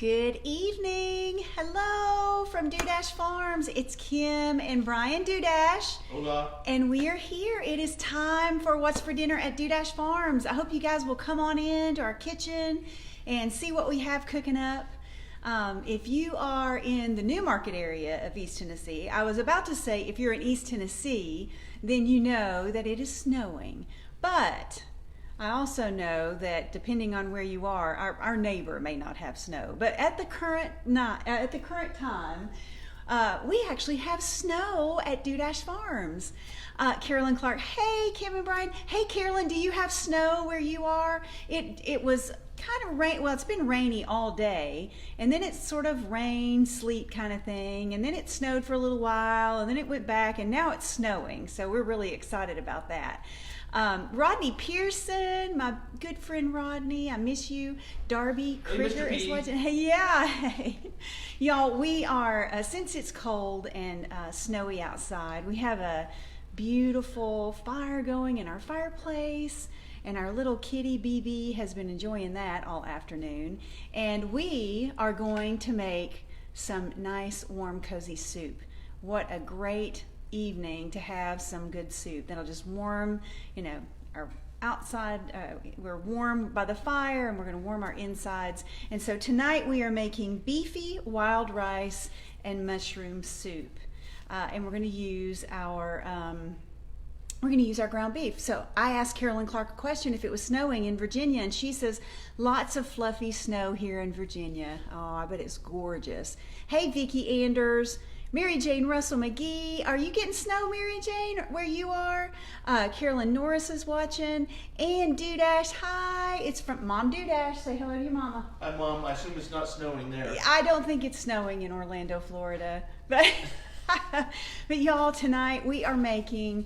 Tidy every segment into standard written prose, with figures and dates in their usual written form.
Good evening. Hello from Dudash Farms. It's Kim and Brian Dudash. Hola. And we are here. It is time for What's for Dinner at Dudash Farms. I hope you guys will come on in to our kitchen and see what we have cooking up. If you are in the New Market area of East Tennessee, I was about to say if you're in East Tennessee, then you know that it is snowing. But I also know that depending on where you are, our neighbor may not have snow. But at the current time, we actually have snow at Dudash Farms. Carolyn Clark, hey Kim and Brian. Hey Carolyn, do you have snow where you are? It was kind of rain. Well, it's been rainy all day, and then it's sort of rain, sleet kind of thing, and then it snowed for a little while, and then it went back, and now it's snowing. So we're really excited about that. Rodney Pearson, my good friend Rodney, I miss you. Darby Krieger is watching. Hey, yeah. Hey. Y'all, we are, since it's cold and snowy outside, we have a beautiful fire going in our fireplace, and our little kitty BB has been enjoying that all afternoon. And we are going to make some nice, warm, cozy soup. What a great evening to have some good soup that'll just warm, our outside. We're warm by the fire, and we're going to warm our insides. And so tonight we are making beefy wild rice and mushroom soup, and we're going to use our ground beef. So I asked Carolyn Clark a question if it was snowing in Virginia, and she says lots of fluffy snow here in Virginia. Oh, I bet it's gorgeous. Hey, Vicki Anders. Mary Jane Russell McGee, are you getting snow, Mary Jane, where you are? Carolyn Norris is watching. And Dudash, hi. It's from Mom Dudash. Say hello to your mama. Hi, Mom. I assume it's not snowing there. I don't think it's snowing in Orlando, Florida. But, but y'all, tonight we are making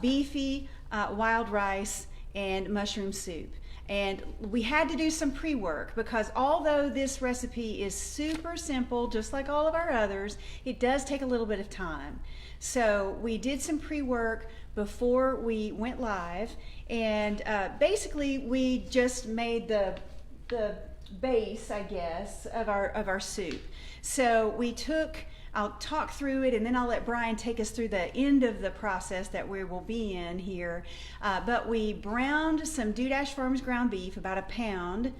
beefy wild rice and mushroom soup. And we had to do some pre-work because although this recipe is super simple, just like all of our others, it does take a little bit of time. So we did some pre-work before we went live, and basically we just made the base, I guess, of our soup. So I'll talk through it, and then I'll let Brian take us through the end of the process that we will be in here. But we browned some Dudash Farms ground beef, about a pound,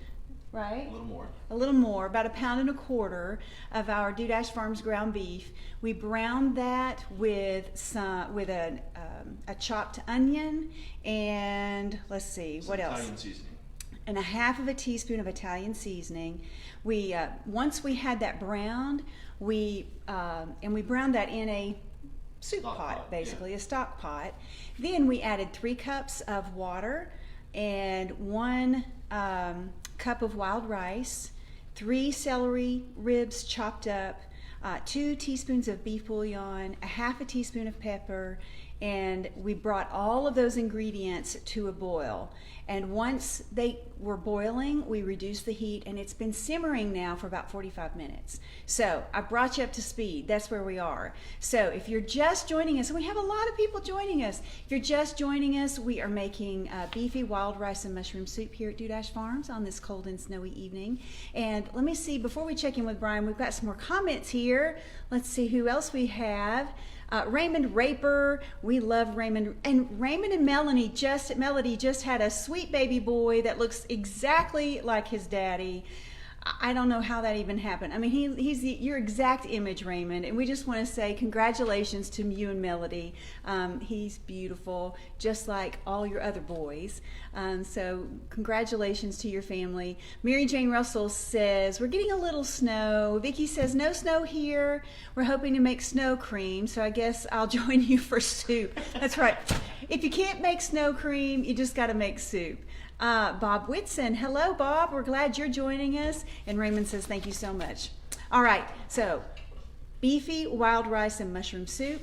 right? A little more. A little more, about a pound and a quarter of our Dudash Farms ground beef. We browned that with a chopped onion, and let's see, what else? Italian seasoning. And a half of a teaspoon of Italian seasoning. We once we had that browned, we browned that in a soup pot, basically, a stock pot. Then we added 3 cups of water and 1 cup of wild rice, 3 celery ribs chopped up, 2 teaspoons of beef bouillon, a half a teaspoon of pepper, and we brought all of those ingredients to a boil. And once they were boiling, we reduced the heat, and it's been simmering now for about 45 minutes. So I brought you up to speed. That's where we are. So if you're just joining us, and we have a lot of people joining us, if you're just joining us, we are making beefy wild rice and mushroom soup here at Dudash Farms on this cold and snowy evening. And let me see, before we check in with Brian, we've got some more comments here. Let's see who else we have. Raymond Raper, we love Raymond. And Raymond and Melody just had a sweet baby boy that looks exactly like his daddy. I don't know how that even happened. I mean, he's your exact image, Raymond, and we just want to say congratulations to you and Melody. He's beautiful, just like all your other boys. So congratulations to your family. Mary Jane Russell says, we're getting a little snow. Vicki says, no snow here. We're hoping to make snow cream, so I guess I'll join you for soup. That's right. If you can't make snow cream, you just got to make soup. Bob Whitson, hello Bob, we're glad you're joining us. And Raymond says thank you so much. All right, so beefy wild rice and mushroom soup.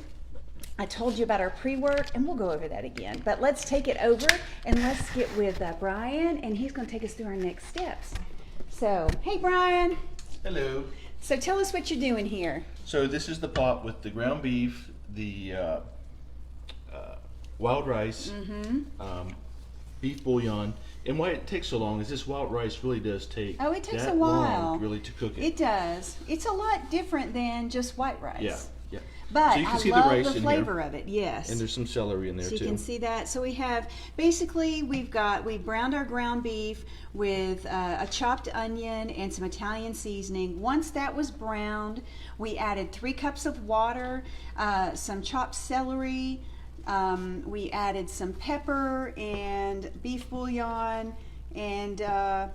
I told you about our pre-work, and we'll go over that again. But let's take it over, and let's get with Brian, and he's going to take us through our next steps. So, hey Brian. Hello. So tell us what you're doing here. So this is the pot with the ground beef, the wild rice, beef bouillon, And why it takes so long is this wild rice really does take Oh, it takes that a while. long really to cook it. It does. It's a lot different than just white rice. Yeah, yeah. But So you can I see the love rice the in flavor here. of it, yes. And there's some celery in there So too. you can see that. So we have, basically we browned our ground beef with a chopped onion and some Italian seasoning. Once that was browned, we added 3 cups of water, some chopped celery, we added some pepper and beef bouillon, and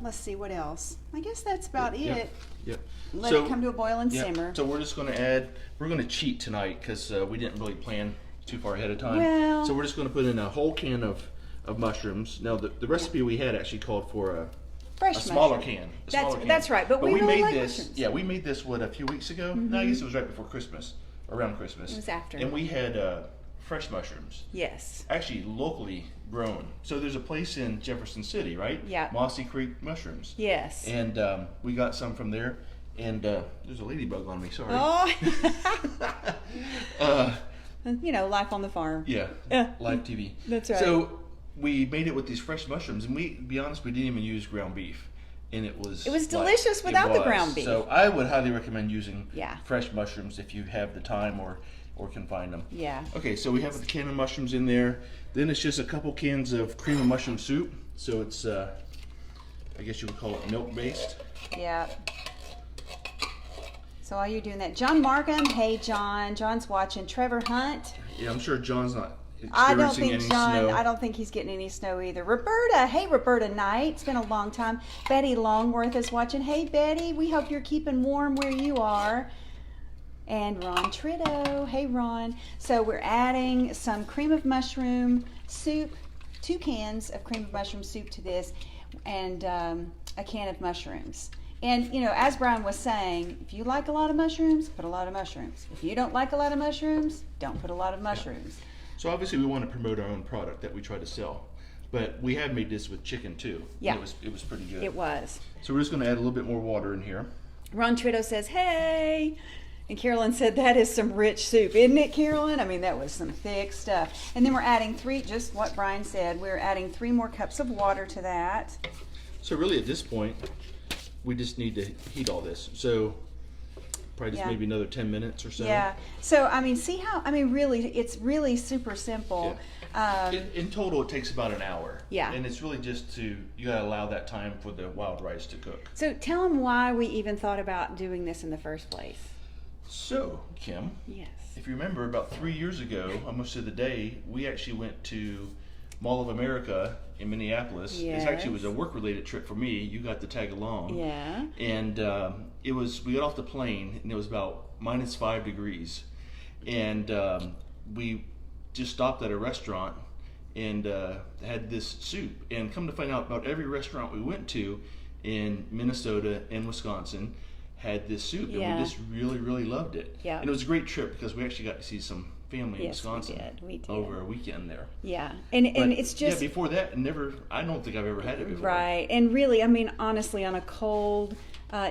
let's see what else. I guess that's about it. Yep. Let it come to a boil and yeah, simmer. So we're just going to add, we're going to cheat tonight because we didn't really plan too far ahead of time. Well, so we're just going to put in a whole can of mushrooms. Now the recipe we had actually called for a smaller can. That's right, but we really made like this. mushrooms. Yeah, we made this a few weeks ago. No, I guess it was right before Christmas, around Christmas. It was after. And we had fresh mushrooms. Yes. Actually, locally grown. So there's a place in Jefferson City, right? Yeah. Mossy Creek Mushrooms. Yes. And we got some from there. And there's a ladybug on me. Sorry. Oh. You know, life on the farm. Yeah. Live TV. That's right. So we made it with these fresh mushrooms, and to be honest, we didn't even use ground beef, and it was delicious without the ground beef. So I would highly recommend using Yeah. fresh mushrooms if you have the time or can find them. Yeah. Okay, so we have the can of mushrooms in there. Then it's just a couple cans of cream of mushroom soup. So it's I guess you would call it milk based. Yeah. So while you're doing that, John Markham, hey John. John's watching. Trevor Hunt. Yeah, I'm sure John's not I don't experiencing think any John. snow. I don't think he's getting any snow either. Roberta, hey Roberta Knight. It's been a long time. Betty Longworth is watching. Hey Betty, we hope you're keeping warm where you are. And Ron Trito, hey Ron. So we're adding some cream of mushroom soup, 2 cans of cream of mushroom soup to this, and a can of mushrooms. And you know, as Brian was saying, if you like a lot of mushrooms, put a lot of mushrooms. If you don't like a lot of mushrooms, don't put a lot of mushrooms. So obviously we want to promote our own product that we try to sell, but we have made this with chicken too. Yeah. It was pretty good. It was. So we're just going to add a little bit more water in here. Ron Trito says, hey. And Carolyn said, that is some rich soup, isn't it, Carolyn? I mean, that was some thick stuff. And then we're adding 3, just what Brian said, we're adding 3 more cups of water to that. So really at this point, we just need to heat all this. So probably just maybe another 10 minutes or so. Yeah. So, I mean, see how, I mean, really, it's really super simple. Yeah. In total, it takes about an hour. Yeah. And it's really just you got to allow that time for the wild rice to cook. So tell them why we even thought about doing this in the first place. So, Kim. Yes. If you remember, about 3 years ago, almost to the day, we actually went to Mall of America in Minneapolis. Yes. It actually was a work-related trip for me. You got to tag along. Yeah. And we got off the plane, and it was about -5 degrees. And we just stopped at a restaurant and had this soup. And come to find out, about every restaurant we went to in Minnesota and Wisconsin had this soup, and we just really, really loved it. Yeah. And it was a great trip because we actually got to see some family in Wisconsin we did. over a weekend there. Yeah, and it's just before that, I don't think I've ever had it before. Right, and really, I mean, honestly, on a cold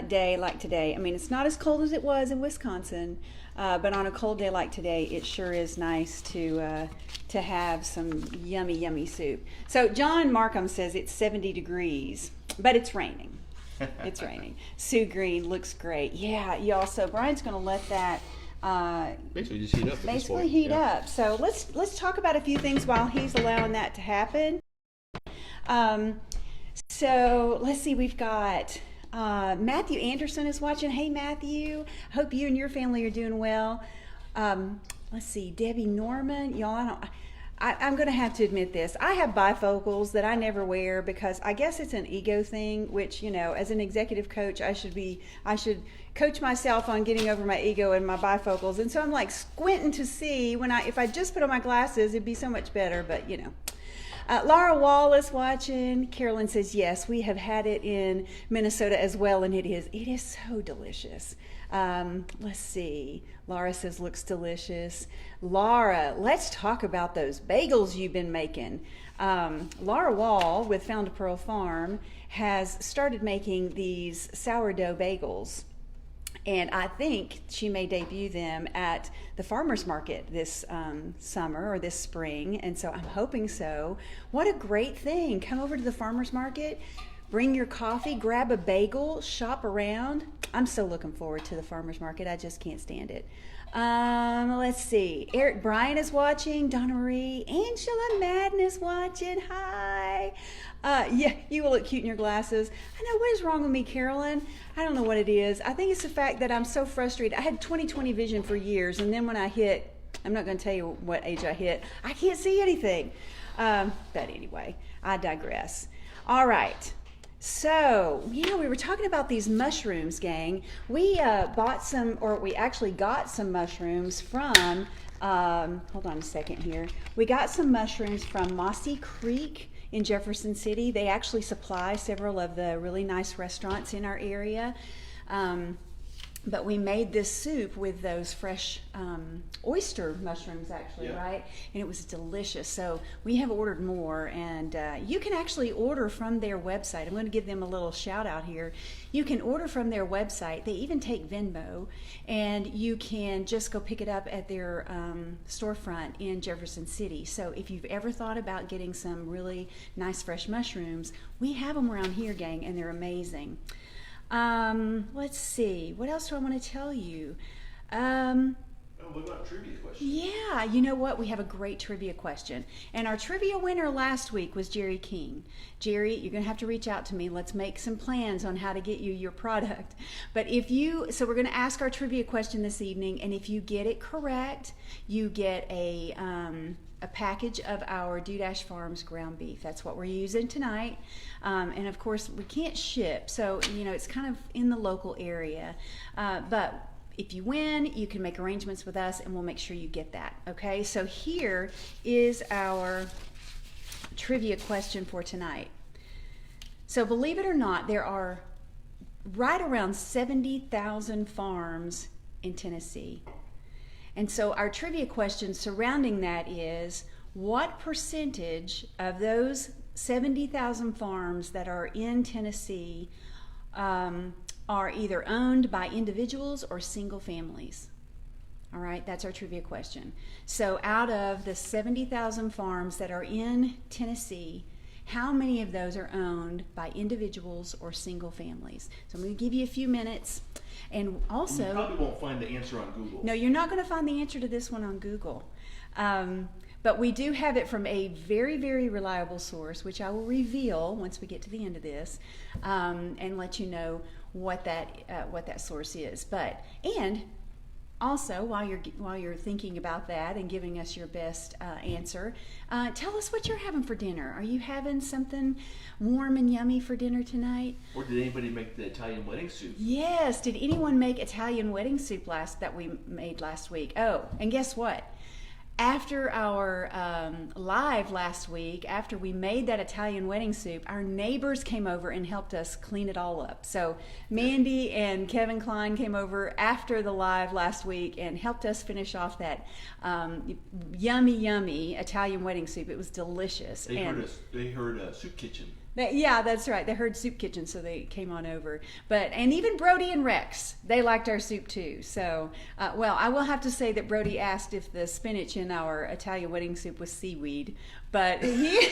day like today, I mean, it's not as cold as it was in Wisconsin, but on a cold day like today, it sure is nice to have some yummy, yummy soup. So John Markham says it's 70 degrees, but it's raining. It's raining. Sue Green looks great. Yeah, y'all. So Brian's going to let that basically just heat up. Basically heat up. So let's talk about a few things while he's allowing that to happen. So let's see. We've got Matthew Anderson is watching. Hey Matthew, hope you and your family are doing well. Let's see. Debbie Norman. Y'all, I'm going to have to admit this. I have bifocals that I never wear because I guess it's an ego thing, which, you know, as an executive coach, I should coach myself on getting over my ego and my bifocals. And so I'm like squinting to see if I just put on my glasses, it'd be so much better, but you know. Laura Wall is watching. Carolyn says, yes, we have had it in Minnesota as well, and it is so delicious. Let's see. Laura says, looks delicious. Laura, let's talk about those bagels you've been making. Laura Wall with Found a Pearl Farm has started making these sourdough bagels. And I think she may debut them at the farmer's market this summer or this spring. And so I'm hoping so. What a great thing. Come over to the farmer's market, bring your coffee, grab a bagel, shop around. I'm so looking forward to the farmer's market. I just can't stand it. Let's see. Eric Bryan is watching. Donna Marie. Angela Madden is watching. Hi. Yeah, you will look cute in your glasses. I know, what is wrong with me, Carolyn? I don't know what it is. I think it's the fact that I'm so frustrated. I had 20/20 vision for years, and then when I hit, I'm not going to tell you what age I hit, I can't see anything. But anyway, I digress. All right. So, yeah, we were talking about these mushrooms, gang. We bought some, or we actually got some mushrooms from, hold on a second here. We got some mushrooms from Mossy Creek in Jefferson City. They actually supply several of the really nice restaurants in our area. But we made this soup with those fresh oyster mushrooms, actually, yeah. Right? And it was delicious. So we have ordered more, and you can actually order from their website. I'm going to give them a little shout out here. You can order from their website. They even take Venmo, and you can just go pick it up at their storefront in Jefferson City. So if you've ever thought about getting some really nice fresh mushrooms, we have them around here, gang, and they're amazing. Let's see. What else do I want to tell you? What about trivia question? Yeah, you know what? We have a great trivia question. And our trivia winner last week was Jerry King. Jerry, you're going to have to reach out to me. Let's make some plans on how to get you your product. But so we're going to ask our trivia question this evening, and if you get it correct, you get a package of our Dudash Farms ground beef. That's what we're using tonight. And of course, we can't ship, so it's kind of in the local area. But if you win, you can make arrangements with us, and we'll make sure you get that. Okay, so here is our trivia question for tonight. So believe it or not, there are right around 70,000 farms in Tennessee. And so our trivia question surrounding that is, what percentage of those 70,000 farms that are in Tennessee are either owned by individuals or single families? All right, that's our trivia question. So out of the 70,000 farms that are in Tennessee, how many of those are owned by individuals or single families? So I'm going to give you a few minutes. And also, you probably won't find the answer on Google. No, you're not going to find the answer to this one on Google. But we do have it from a very, very reliable source, which I will reveal once we get to the end of this, and let you know what that source is. And also, while you're thinking about that and giving us your best answer, tell us what you're having for dinner. Are you having something warm and yummy for dinner tonight? Or did anybody make the Italian wedding soup? Yes. Did anyone make Italian wedding soup that we made last week? Oh, and guess what? After our live last week, after we made that Italian wedding soup, our neighbors came over and helped us clean it all up. So Mandy and Kevin Klein came over after the live last week and helped us finish off that yummy Italian wedding soup. It was delicious. They heard Soup Kitchen. Yeah, that's right. They heard Soup Kitchen, so they came on over. And even Brody and Rex, they liked our soup too. So, I will have to say that Brody asked if the spinach in our Italian wedding soup was seaweed, but he,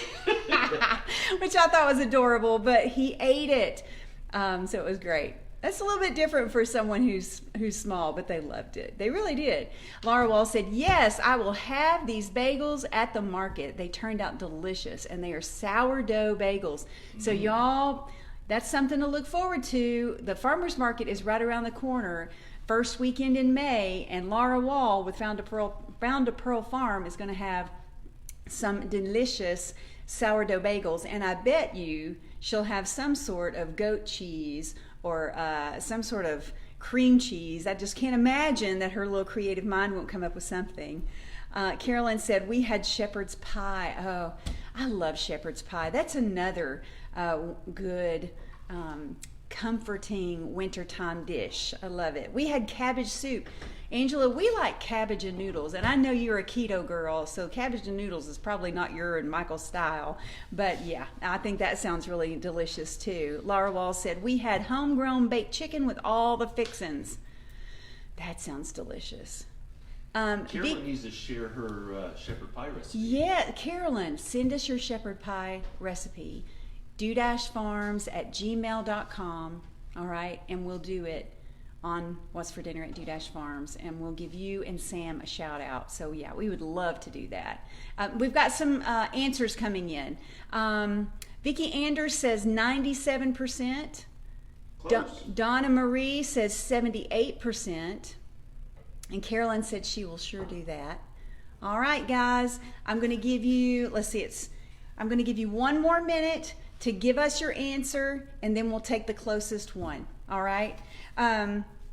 which I thought was adorable, but he ate it. So it was great. That's a little bit different for someone who's small, but they loved it. They really did. Laura Wall said, yes, I will have these bagels at the market. They turned out delicious, and they are sourdough bagels. So y'all, that's something to look forward to. The farmer's market is right around the corner, first weekend in May, and Laura Wall with Found a Pearl Farm is going to have some delicious sourdough bagels, and I bet you she'll have some sort of goat cheese or some sort of cream cheese. I just can't imagine that her little creative mind won't come up with something. Carolyn said, we had shepherd's pie. Oh, I love shepherd's pie. That's another good, comforting wintertime dish. I love it. We had cabbage soup. Angela, we like cabbage and noodles, and I know you're a keto girl, so cabbage and noodles is probably not your and Michael's style, but yeah, I think that sounds really delicious too. Laura Wall said, we had homegrown baked chicken with all the fixins. That sounds delicious. Carolyn needs to share her shepherd pie recipe. Yeah, Carolyn, send us your shepherd pie recipe. do-farms@gmail.com. All right, and we'll do it on What's for Dinner at Do-Farms, and we'll give you and Sam a shout out. So yeah, we would love to do that. We've got some answers coming in. Vicki Anders says 97%. Donna Marie says 78%. And Carolyn said she will sure do that. All right, guys, I'm going to give you, I'm going to give you 1 more minute to give us your answer, and then we'll take the closest one. All right?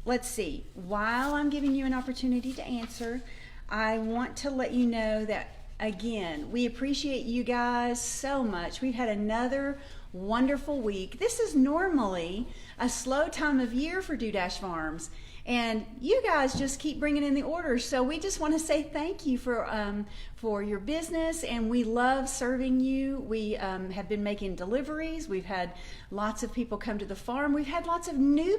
Let's see. While I'm giving you an opportunity to answer, I want to let you know that, again, we appreciate you guys so much. We've had another wonderful week. This is normally a slow time of year for Do-Farms. And you guys just keep bringing in the orders. So we just want to say thank you for your business, and we love serving you. We have been making deliveries. We've had lots of people come to the farm. We've had lots of new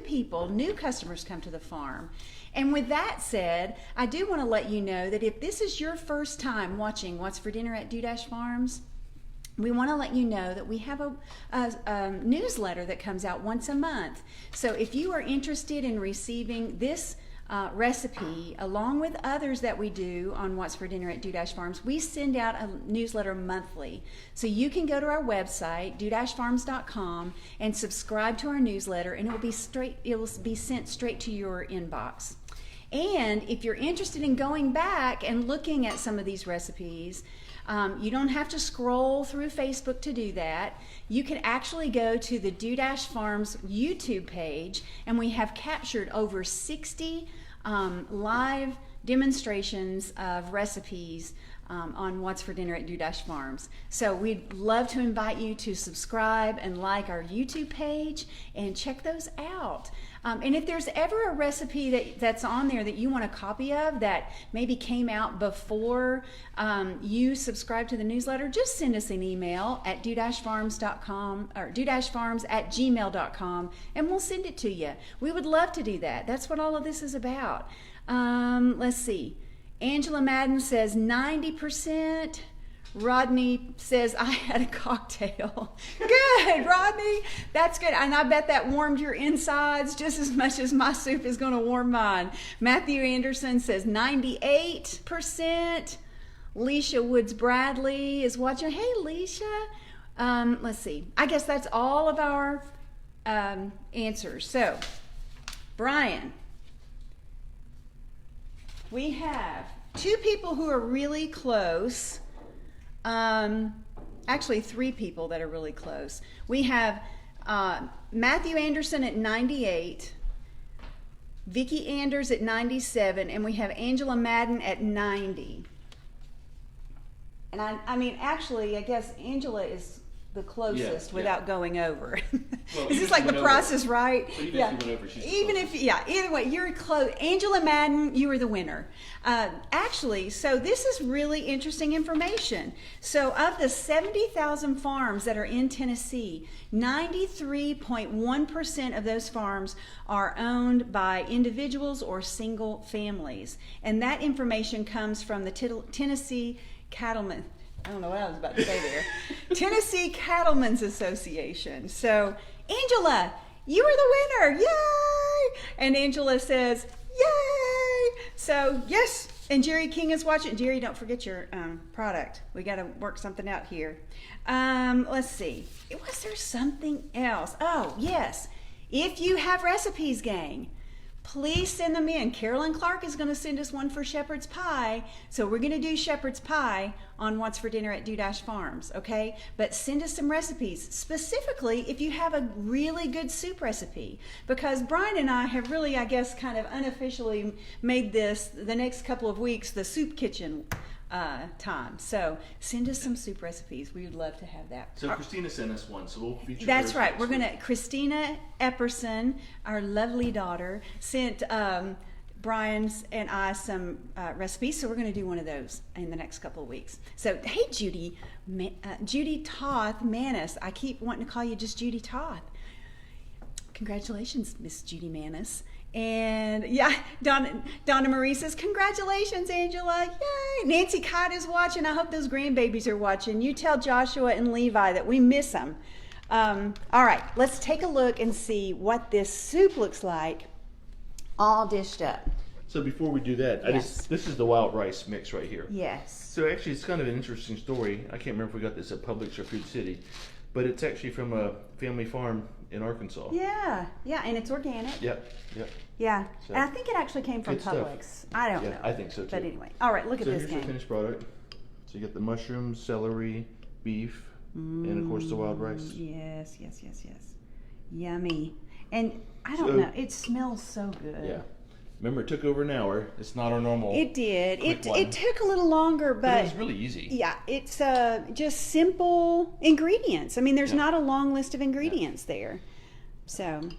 customers come to the farm. And with that said, I do want to let you know that if this is your first time watching What's for Dinner at Do-Farms, we want to let you know that we have a newsletter that comes out once a month. So if you are interested in receiving this recipe, along with others that we do on What's for Dinner at Do-Farms, we send out a newsletter monthly. So you can go to our website, do-farms.com, and subscribe to our newsletter, and it will be sent straight to your inbox. And if you're interested in going back and looking at some of these recipes, you don't have to scroll through Facebook to do that. You can actually go to the Do-Farms YouTube page, and we have captured over 60 live demonstrations of recipes on What's for Dinner at Do-Farms. So we'd love to invite you to subscribe and like our YouTube page and check those out. And if there's ever a recipe that's on there that you want a copy of that maybe came out before you subscribe to the newsletter, just send us an email at do-farms.com or do-farms@gmail.com, and we'll send it to you. We would love to do that. That's what all of this is about. Let's see. Angela Madden says 90%. Rodney says, I had a cocktail. Good, Rodney. That's good. And I bet that warmed your insides just as much as my soup is going to warm mine. Matthew Anderson says 98%. Leisha Woods Bradley is watching. Hey, Leisha. Let's see. I guess that's all of our answers. So, Brian, we have 2 people who are really close. Actually 3 people that are really close. We have Matthew Anderson at 98, Vicki Anders at 97, and we have Angela Madden at 90. And I mean, actually, I guess Angela is the closest without going over. Well, is this like the process, right? But even if you went over, she's either way, you're close. Angela Madden, you were the winner. Actually, so this is really interesting information. So of the 70,000 farms that are in Tennessee, 93.1% of those farms are owned by individuals or single families. And that information comes from the Tennessee Cattlemen. I don't know what I was about to say there. Tennessee Cattlemen's Association. So, Angela, you were the winner. Yay! And Angela says, yay! So, yes. And Jerry King is watching. Jerry, don't forget your product. We got to work something out here. Let's see. Was there something else? Oh, yes. If you have recipes, gang, please send them in. Carolyn Clark is going to send us one for shepherd's pie. So we're going to do shepherd's pie on What's for Dinner at Do-Farms, okay? But send us some recipes, specifically if you have a really good soup recipe. Because Brian and I have really, I guess, kind of unofficially made this, the next couple of weeks, the soup kitchen time. So send us some soup recipes. We would love to have that. So Christina sent us one, so we'll feature That's her right. We're going to, Christina Epperson, our lovely daughter, sent Brian's and I some recipes, so we're going to do one of those in the next couple of weeks. So, hey, Judy Toth Manis. I keep wanting to call you just Judy Toth. Congratulations, Miss Judy Manis. And yeah, Donna Marie says, congratulations, Angela. Yay. Nancy Cott is watching. I hope those grandbabies are watching. You tell Joshua and Levi that we miss them. All right, let's take a look and see what this soup looks like all dished up. So before we do that, this is the wild rice mix right here. Yes. So actually, it's kind of an interesting story. I can't remember if we got this at Publix or Food City, but it's actually from a family farm in Arkansas. Yeah, and it's organic. Yep. Yeah, So, and I think it actually came from Publix. Stuff. I don't know. I think so too. But anyway, all right, look at this here's game. the finished product. So you get the mushrooms, celery, beef, and of course the wild rice. Yes. Yummy. And I don't know, it smells so good. Yeah. Remember, it took over an hour. It's not our normal. It did. It took a little longer, but it was really easy. Yeah, it's just simple ingredients. I mean, there's not a long list of ingredients there. So,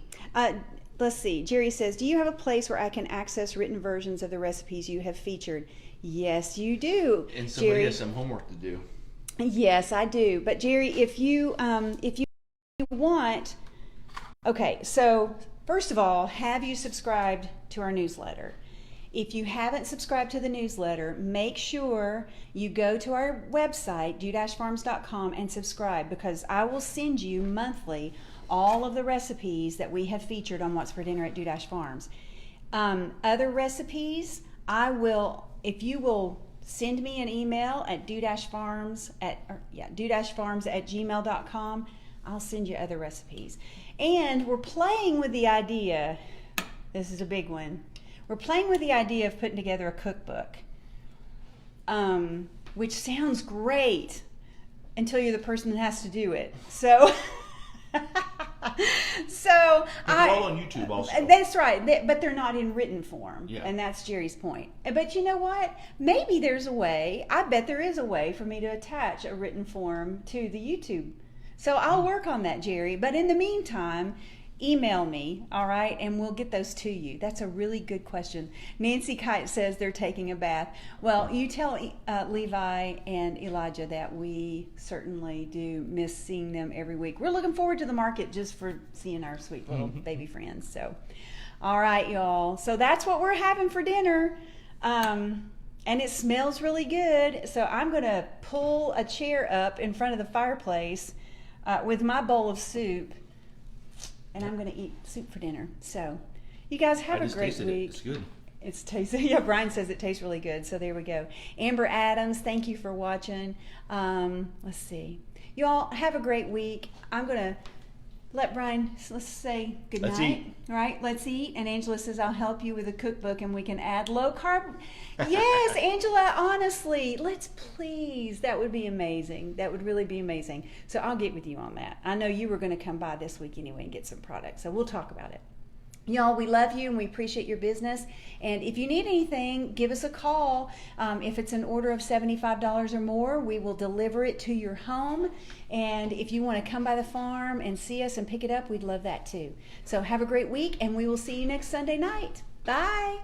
let's see. Jerry says, do you have a place where I can access written versions of the recipes you have featured? Yes, you do. And somebody has some homework to do. Yes, I do. But Jerry, if you want, okay, so first of all, have you subscribed to our newsletter? If you haven't subscribed to the newsletter, make sure you go to our website, do-farms.com, and subscribe, because I will send you monthly all of the recipes that we have featured on What's for Dinner at Do-Farms. Other recipes, if you will send me an email at do-farms at gmail.com, I'll send you other recipes. And we're playing with the idea, this is a big one, we're playing with the idea of putting together a cookbook, which sounds great until you're the person that has to do it. So, they're all on YouTube also. That's right, but they're not in written form, and that's Jerry's point. But you know what? Maybe there's a way, I bet there is a way for me to attach a written form to the YouTube. So I'll work on that, Jerry. But in the meantime, email me, all right, and we'll get those to you. That's a really good question. Nancy Kite says they're taking a bath. Well, you tell Levi and Elijah that we certainly do miss seeing them every week. We're looking forward to the market just for seeing our sweet little baby friends. So, all right, y'all. So that's what we're having for dinner. And it smells really good. So I'm going to pull a chair up in front of the fireplace with my bowl of soup, and I'm going to eat soup for dinner. So you guys have a great week. It's good. It's tasty. Yeah, Brian says it tastes really good. So there we go. Amber Adams, thank you for watching. Let's see. You all have a great week. I'm going to let Brian, let's say good night. Let's eat. All right, let's eat. And Angela says, I'll help you with a cookbook and we can add low carb. Yes, Angela, honestly, let's please. That would be amazing. That would really be amazing. So I'll get with you on that. I know you were going to come by this week anyway and get some products. So we'll talk about it. Y'all, we love you and we appreciate your business. And if you need anything, give us a call. If it's an order of $75 or more, we will deliver it to your home. And if you want to come by the farm and see us and pick it up, we'd love that too. So have a great week, and we will see you next Sunday night. Bye.